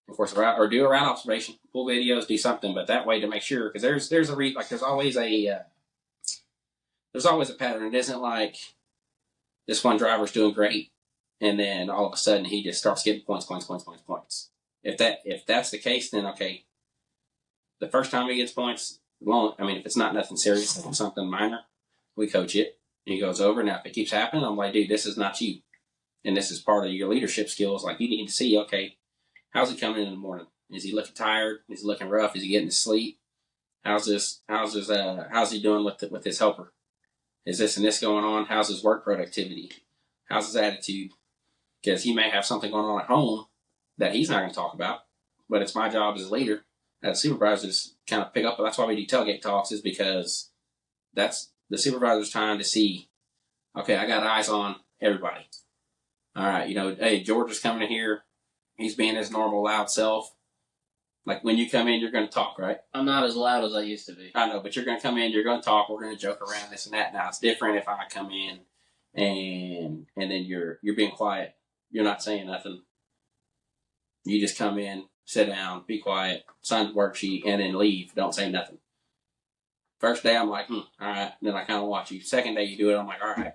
enforce a route," or do a route observation, pull videos, do something. But that way, to make sure, because there's always a pattern. It isn't like this one driver's doing great, and then all of a sudden he just starts getting points. If that's the case, then okay, the first time he gets points, if it's not nothing serious, if it's something minor, we coach it. And he goes over. Now, if it keeps happening, I'm like, "Dude, this is not you. And this is part of your leadership skills. Like, you need to see, okay, how's he coming in the morning? Is he looking tired? Is he looking rough? Is he getting to sleep? How's he doing with his helper? Is this and this going on? How's his work productivity? How's his attitude? Because he may have something going on at home that he's not going to talk about. But it's my job as a leader, as a supervisor, to kind of pick up. That's why we do tailgate talks, is because that's the supervisor's time to see, okay, I got eyes on everybody. All right, hey, George is coming in here. He's being his normal loud self. Like, when you come in, you're going to talk, right? I'm not as loud as I used to be. I know, but you're going to come in, you're going to talk, we're going to joke around, this and that. Now, it's different if I come in and then you're being quiet. You're not saying nothing. You just come in, sit down, be quiet, sign the worksheet, and then leave. Don't say nothing. First day, I'm like, all right. Then I kind of watch you. Second day, you do it, I'm like, all right.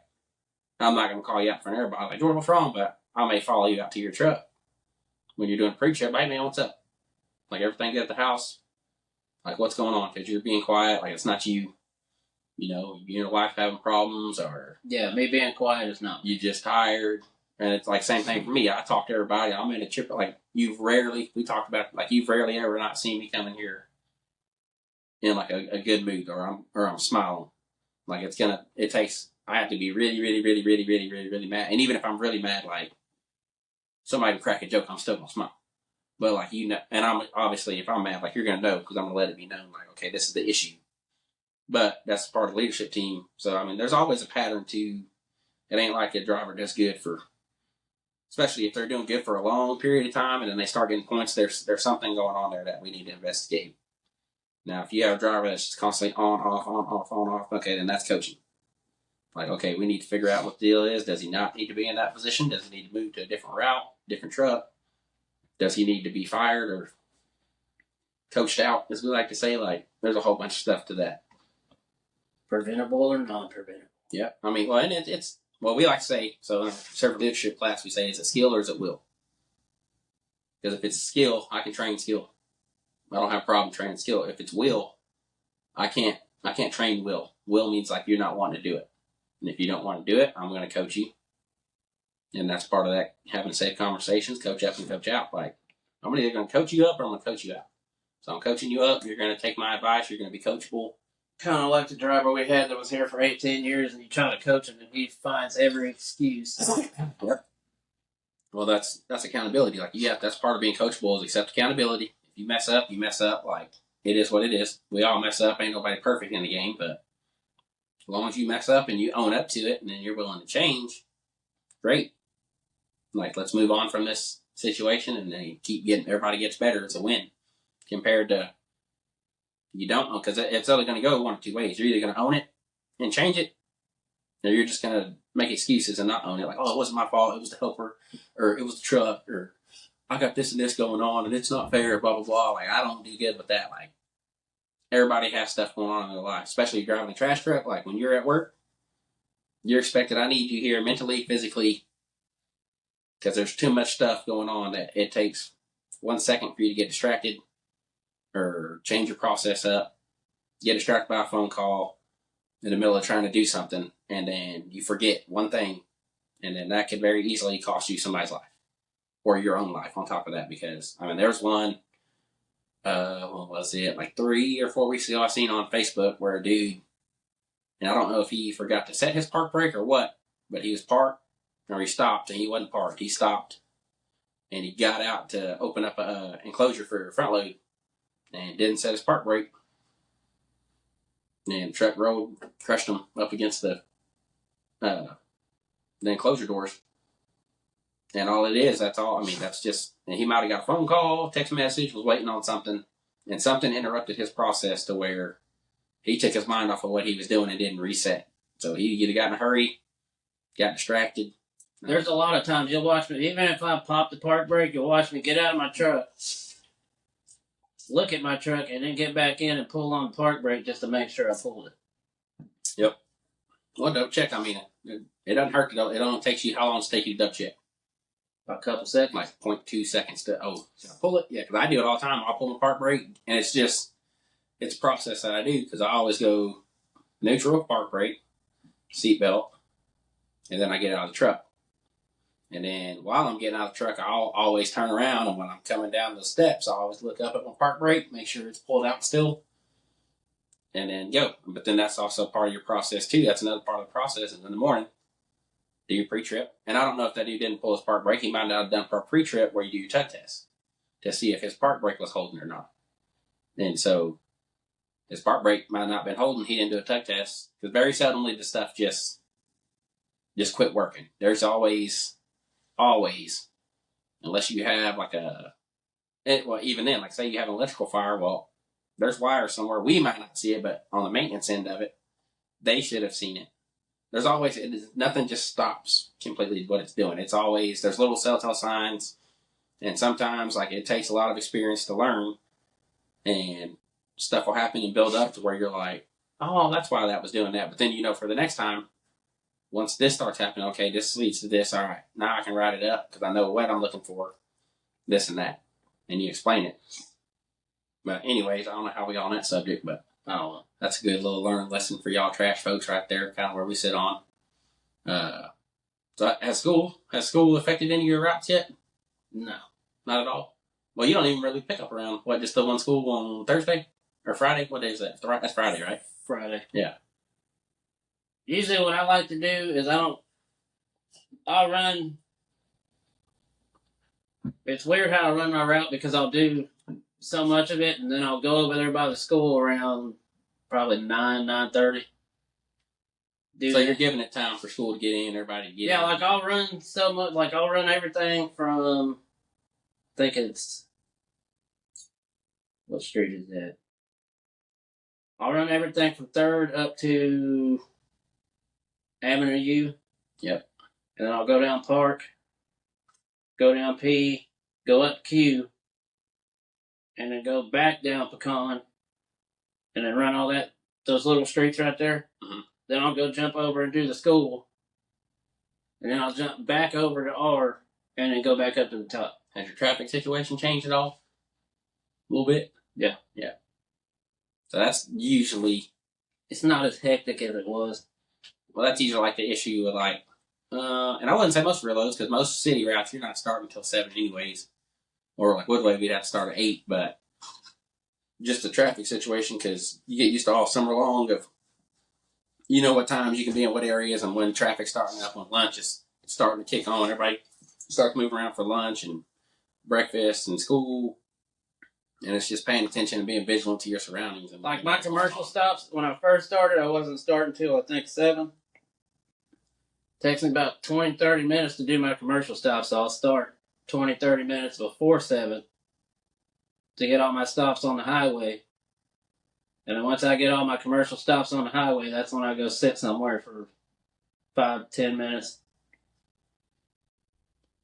I'm not going to call you out in front of everybody. Like, Jordan, what's wrong? But I may follow you out to your truck. When you're doing pre-trip, hey, man, what's up? Like, everything good at the house? Like, what's going on? Because you're being quiet. Like, it's not you. You and your wife having problems, or... Yeah, me being quiet is not. You just tired. And it's like, same thing for me. I talk to everybody. I'm in a trip. Like, we talked about, like, you've rarely ever not seen me come in here in, like, a good mood, or I'm smiling. Like, I have to be really, really, really, really, really, really, really mad. And even if I'm really mad, like, somebody would crack a joke, I'm still going to smile. But, like, and I'm obviously, if I'm mad, like, you're going to know, because I'm going to let it be known, like, okay, this is the issue. But that's part of the leadership team. So, I mean, there's always a pattern to, it ain't like a driver does good for, especially if they're doing good for a long period of time and then they start getting points, there's something going on there that we need to investigate. Now, if you have a driver that's just constantly on, off, okay, then that's coaching. Like, okay, we need to figure out what the deal is. Does he not need to be in that position? Does he need to move to a different route, different truck? Does he need to be fired or coached out, as we like to say? Like, there's a whole bunch of stuff to that. Preventable or non-preventable? Yeah. I mean, well, and it's well, we like to say, so in our servant leadership class, we say, is it skill or is it will? Because if it's skill, I can train skill. I don't have a problem training skill. If it's will, I can't train will. Will means, like, you're not wanting to do it. And if you don't want to do it, I'm going to coach you. And that's part of that, having safe conversations, coach up and coach out. Like, I'm either going to coach you up or I'm going to coach you out. So I'm coaching you up. You're going to take my advice. You're going to be coachable. Kind of like the driver we had that was here for 18 years, and you try to coach him, and he finds every excuse. Yep. Well, that's accountability. Like, that's part of being coachable, is accept accountability. If you mess up, you mess up. Like, it is what it is. We all mess up. Ain't nobody perfect in the game, but as long as you mess up and you own up to it, and then you're willing to change, great. Like, let's move on from this situation, and then everybody gets better. It's a win. Compared to, you don't know, because it's only going to go one of two ways. You're either going to own it and change it, or you're just going to make excuses and not own it. Like, oh, it wasn't my fault. It was the helper, or it was the truck, or I got this and this going on, and it's not fair, blah, blah, blah. Like, I don't do good with that. Like, everybody has stuff going on in their life, especially if you're driving a trash truck. Like, when you're at work, you're expected, I need you here mentally, physically, because there's too much stuff going on that it takes 1 second for you to get distracted or change your process up, get distracted by a phone call in the middle of trying to do something, and then you forget one thing, and then that could very easily cost you somebody's life or your own life on top of that. Because, I mean, there's one, what was it, like 3 or 4 weeks ago, I seen on Facebook where a dude, and I don't know if he forgot to set his park brake or what, but he was parked, or he stopped, and he wasn't parked. He stopped, and he got out to open up an enclosure for a front load, and didn't set his park brake. And the truck rolled, crushed him up against the enclosure doors. And all it is, that's all. I mean, that's just, and he might have got a phone call, text message, was waiting on something, and something interrupted his process to where he took his mind off of what he was doing and didn't reset. So he either got in a hurry, got distracted. There's a lot of times you'll watch me, even if I pop the park brake, you'll watch me get out of my truck, look at my truck, and then get back in and pull on the park brake just to make sure I pulled it. Yep. Well, double check. I mean, it doesn't hurt to, it only takes you, how long does it take you to double check? A couple seconds. Like 0.2 seconds to, should I pull it? Yeah, because I do it all the time. I'll pull the park brake, and it's a process that I do, because I always go neutral, park brake, seatbelt, and then I get out of the truck. And then while I'm getting out of the truck, I'll always turn around, and when I'm coming down the steps, I always look up at my park brake, make sure it's pulled out still, and then go. But then that's also part of your process too. That's another part of the process is in the morning. do your pre-trip. And I don't know if that dude didn't pull his park brake. He might not have done for a pre-trip where you do your tug test to see if his park brake was holding or not. And so his park brake might not have been holding. He didn't do a tug test because very seldomly the stuff just quit working. There's always, unless you have like well, even then, like say you have an electrical fire, well, there's wires somewhere. We might not see it, but on the maintenance end of it, they should have seen it. There's always, nothing just stops completely what it's doing. It's always, there's little telltale signs, and sometimes like it takes a lot of experience to learn, and stuff will happen and build up to where you're like, oh, that's why that was doing that. But then, for the next time, once this starts happening, okay, this leads to this. All right, now I can write it up because I know what I'm looking for, this and that, and you explain it. But anyways, I don't know how we got on that subject, but I don't know. That's a good little learning lesson for y'all trash folks right there, kind of where we sit on. So has school affected any of your routes yet? No. Not at all? Well, you don't even really pick up around, just the one school on Thursday? Or Friday? What day is that? That's Friday, right? Friday. Yeah. Usually what I like to do is I'll run. It's weird how I run my route because I'll do so much of it and then I'll go over there by the school around probably 9:30. So you're giving it time for school to get in, everybody to get in. Yeah, like I'll run so much, like I'll run everything from, I think it's, what street is that? I'll run everything from 3rd up to Avenue U. Yep. And then I'll go down Park, go down P, go up Q, and then go back down Pecan, and then run all those little streets right there. Mm-hmm. Then I'll go jump over and do the school, and then I'll jump back over to R, and then go back up to the top. Has your traffic situation changed at all? A little bit? Yeah. Yeah. So that's usually... It's not as hectic as it was. Well, that's usually like the issue with like... and I wouldn't say most reloads, because most city routes, you're not starting until 7 anyways. Or like Woodway, we'd have to start at 8, but... Just the traffic situation, because you get used to all summer long of... You know what times you can be in what areas, and when traffic's starting up, when lunch is starting to kick on, everybody starts moving around for lunch and breakfast and school. And it's just paying attention and being vigilant to your surroundings. And like my commercial stops, when I first started, I wasn't starting until I think 7. It takes me about 20, 30 minutes to do my commercial stops, so I'll start 20, 30 minutes before 7 to get all my stops on the highway. And then once I get all my commercial stops on the highway, that's when I go sit somewhere for 5, 10 minutes.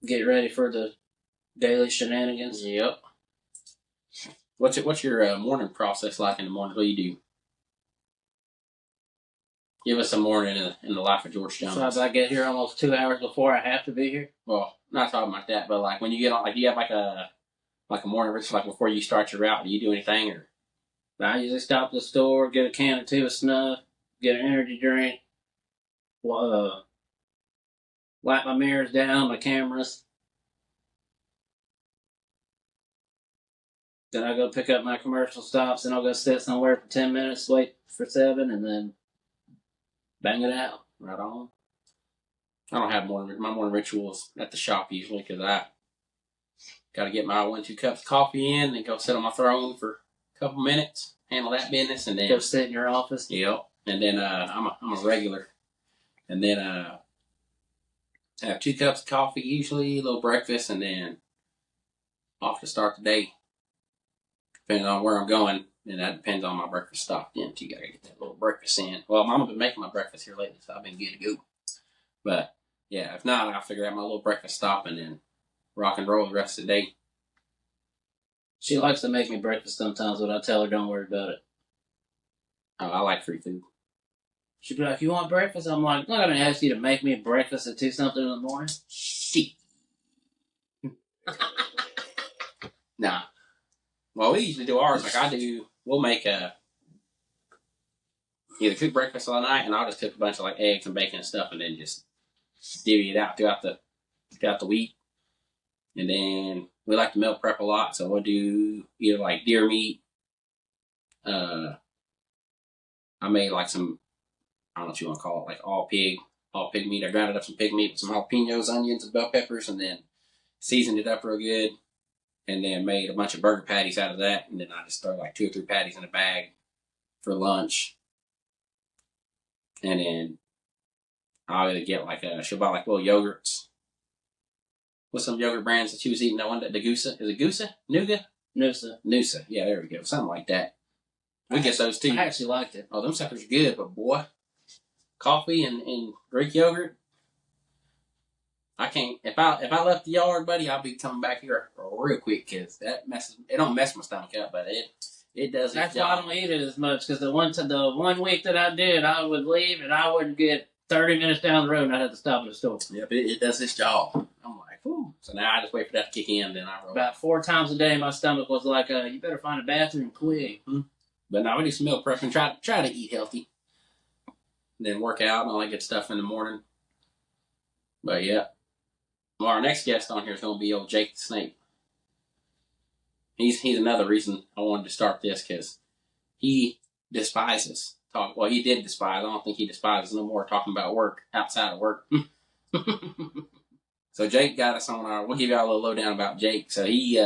Get ready for the daily shenanigans. Yep. What's your morning process like in the morning? What do you do? Give us a morning in the life of George Jones. So as I get here almost 2 hours before I have to be here. Well, not talking like that, but like when you get on, like do you have like a morning ritual, like before you start your route? Do you do anything or? I usually stop at the store, get a can or two of snuff, get an energy drink, light my mirrors down, my cameras. Then I go pick up my commercial stops, and I'll go sit somewhere for 10 minutes, wait for 7, and then bang it out. Right on. I don't have my morning rituals at the shop usually because I got to get my 1-2 cups of coffee in and go sit on my throne for a couple minutes, handle that business, and then go sit in your office. Yep. And then I'm a regular, and then have 2 cups of coffee usually, a little breakfast, and then off to start the day. Depending on where I'm going, and that depends on my breakfast stop. Then you gotta get that little breakfast in. Well, Mama's been making my breakfast here lately, so I've been good to go. But yeah, if not, I'll figure out my little breakfast stop and then rock and roll the rest of the day. She likes to make me breakfast sometimes, but I tell her don't worry about it. Oh, I like free food. She'd be like, "You want breakfast?" I'm like, "I'm not gonna ask you to make me breakfast at 2 something in the morning." Shit. Nah. Well, we usually do ours like we'll make either cook breakfast all night, and I'll just cook a bunch of like eggs and bacon and stuff, and then just divvy it out throughout the week. And then we like to meal prep a lot, so we'll do either like deer meat. I made like some, I don't know what you want to call it, like all pig all pig meat. I grounded up some pig meat with some jalapenos, onions, and bell peppers, and then seasoned it up real good, and then made a bunch of burger patties out of that, and then I just throw like 2 or 3 patties in a bag for lunch, and then I'll either get she'll buy like little yogurts. What's some yogurt brands that she was eating? That one, the Goosa, is it Goosa? Noosa. Yeah, there we go. Something like that. We get those too. I actually liked it. Oh, them suckers are good, but boy, coffee and Greek yogurt. I can't. If I left the yard, buddy, I'll be coming back here real quick because it don't mess my stomach up, but it does. That's why I don't eat it as much because the one week that I did, I would leave and I would get 30 minutes down the road and I'd have to stop at the store. Yep, it does its job. I'm like, whew. So now I just wait for that to kick in, then I roll. About 4 times a day, my stomach was like, you better find a bathroom quick. Mm-hmm. But now we do some meal prep and try to eat healthy. Then work out and all that good stuff in the morning. But yeah. Well, our next guest on here is going to be old Jake the Snake. He's another reason I wanted to start this because he despises talk. Well, he did despise. I don't think he despises no more talking about work outside of work. So Jake got us on our. We'll give y'all a little lowdown about Jake. So he,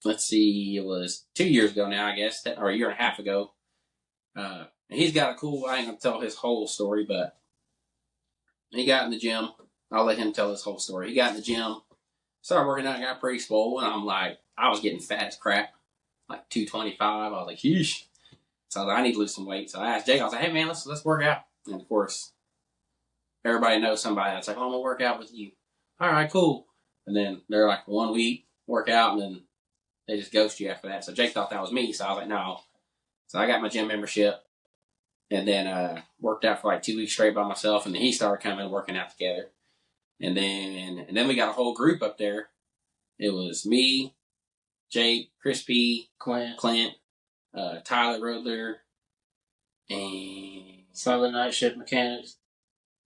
let's see, it was 2 years ago now, I guess, or a year and a half ago. And he's got a cool. I ain't gonna tell his whole story, but he got in the gym. I'll let him tell his whole story. He got in the gym, started working out, got pretty swole, and I'm like, I was getting fat as crap, like 225. I was like, yeesh. So I was like, I need to lose some weight. So I asked Jake, I was like, hey man, let's work out. And of course, everybody knows somebody that's like, oh, I'm gonna work out with you. All right, cool. And then they're like 1 week work out, and then they just ghost you after that. So Jake thought that was me. So I was like, no. So I got my gym membership, and then worked out for like 2 weeks straight by myself. And then he started coming and working out together. And then we got a whole group up there. It was me, Jake, Chris P, Clint, Tyler Rodler, and some of the night shift mechanics.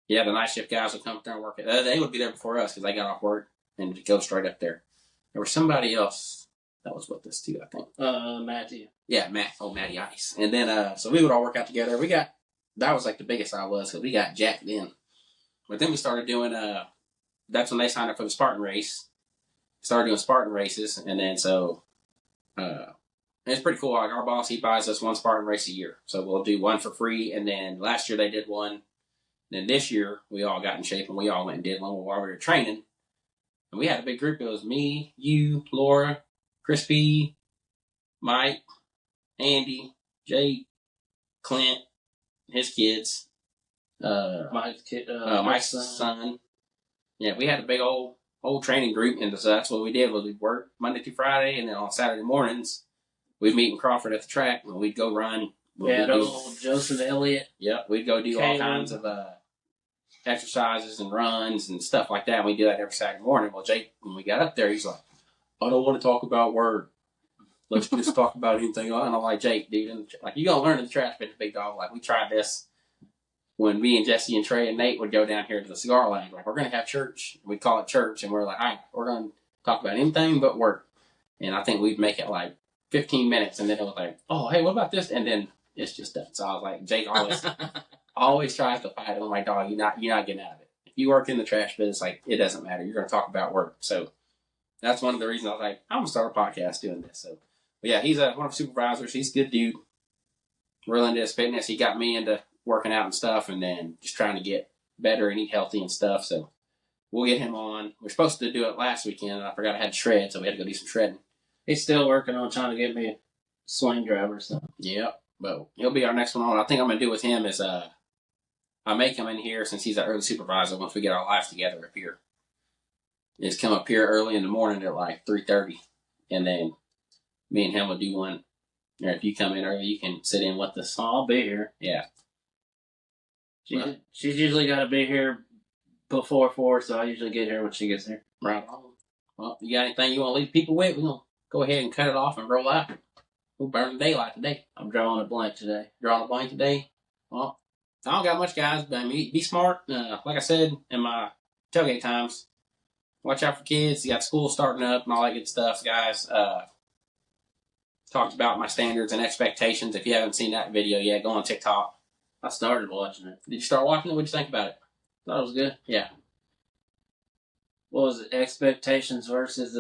Yeah, the night shift guys would come up there and work it. They would be there before us because they got off work and go straight up there. There was somebody else that was with us too, I think. Matthew. Yeah, Matty Ice. And then so we would all work out together. That was like the biggest I was because we got jacked in. But then we started doing that's when they signed up for the Spartan race. Started doing Spartan races, and then so it's pretty cool. Like our boss, he buys us 1 Spartan race a year, so we'll do 1 for free. And then last year they did 1. Then this year we all got in shape and we all went and did 1 while we were training. And we had a big group. It was me, you, Laura, Chris P, Mike, Andy, Jake, Clint, his kids, Mike's son. Yeah, we had a big old training group, and so that's what we did. Was we work Monday through Friday, and then on Saturday mornings we'd meet in Crawford at the track, and we'd go run. Old Joseph Elliott. Yep, we'd go do all kinds of exercises and runs and stuff like that. And we do that every Saturday morning. Well, Jake, when we got up there, he's like, I don't want to talk about work. Let's just talk about anything. And I'm like, Jake, dude, and like, you gonna learn in the trash pit, big dog. Like, we tried this when me and Jesse and Trey and Nate would go down here to the cigar lounge. Like, we're gonna have church. We'd call it church, and we're like, all right, we're gonna talk about anything but work. And I think we'd make it like 15 minutes, and then it was like, oh, hey, what about this? And then it's just done. So I was like, Jake always tries to fight it. I'm like, dog, you're not getting out of it. If you work in the trash business, like, it doesn't matter. You're gonna talk about work. So that's one of the reasons I was like, I'm gonna start a podcast doing this. So, but yeah, he's one of our supervisors. He's a good dude. Really into his fitness. He got me into working out and stuff, and then just trying to get better and eat healthy and stuff. So we'll get him on. We're supposed to do it last weekend, and I forgot I had to shred, so we had to go do some shredding. He's still working on trying to get me a swing driver. So yep, but he'll be our next one on. I think I'm gonna do with him is I make him in here since he's our early supervisor. Once we get our lives together up here, just come up here early in the morning at like 3:30, and then me and him will do one. Or if you come in early, you can sit in with us. Oh, I'll be here. Yeah. She's usually got to be here before 4, so I usually get here when she gets here. Right on. Well, you got anything you want to leave people with? We're going to go ahead and cut it off and roll out. We'll burn the daylight today. I'm drawing a blank today. Well, I don't got much, guys, but I mean, be smart. Like I said in my tailgate times, watch out for kids. You got school starting up and all that good stuff, guys. Talked about my standards and expectations. If you haven't seen that video yet, go on TikTok. I started watching it. Did you start watching it? What'd you think about it? Thought it was good. Yeah. What was it? Expectations versus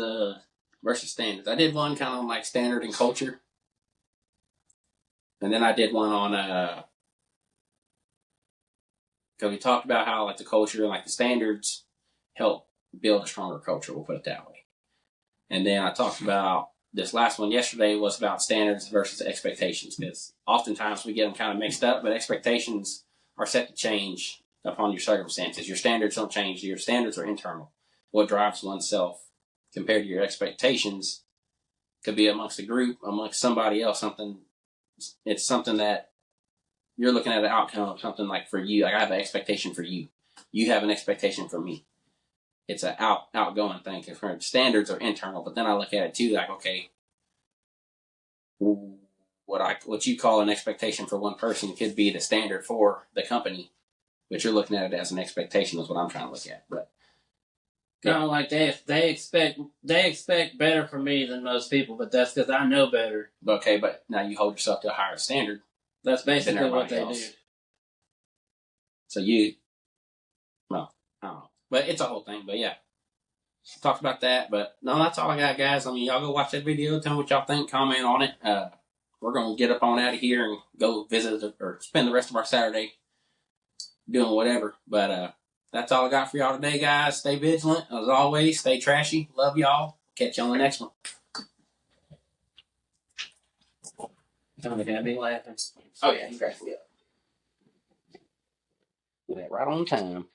Standards. I did one kind of on like standard and culture, and then I did one on because we talked about how like the culture and like the standards help build a stronger culture. We'll put it that way. And then I talked about this last one yesterday was about standards versus expectations, because oftentimes we get them kind of mixed up, but expectations are set to change upon your circumstances. Your standards don't change. Your standards are internal. What drives oneself compared to your expectations could be amongst a group, amongst somebody else, something. It's something that you're looking at an outcome of something like for you. Like I have an expectation for you. You have an expectation for me. It's an outgoing thing. Because standards are internal, but then I look at it too, like, okay, what you call an expectation for one person could be the standard for the company, but you're looking at it as an expectation is what I'm trying to look at. But kind of like they expect better from me than most people, but that's because I know better. okay, but now you hold yourself to a higher standard. That's basically what they else. do. So well, I don't know, but it's a whole thing. But yeah, talked about that. But no, that's all I got, guys. I mean, y'all go watch that video. Tell me what y'all think. Comment on it. We're gonna get up on out of here and go visit or spend the rest of our Saturday doing whatever. But that's all I got for y'all today, guys. Stay vigilant as always. Stay trashy. Love y'all. Catch you on the next one. Don't got me laughing. Oh yeah, you cracked me up. Right on time.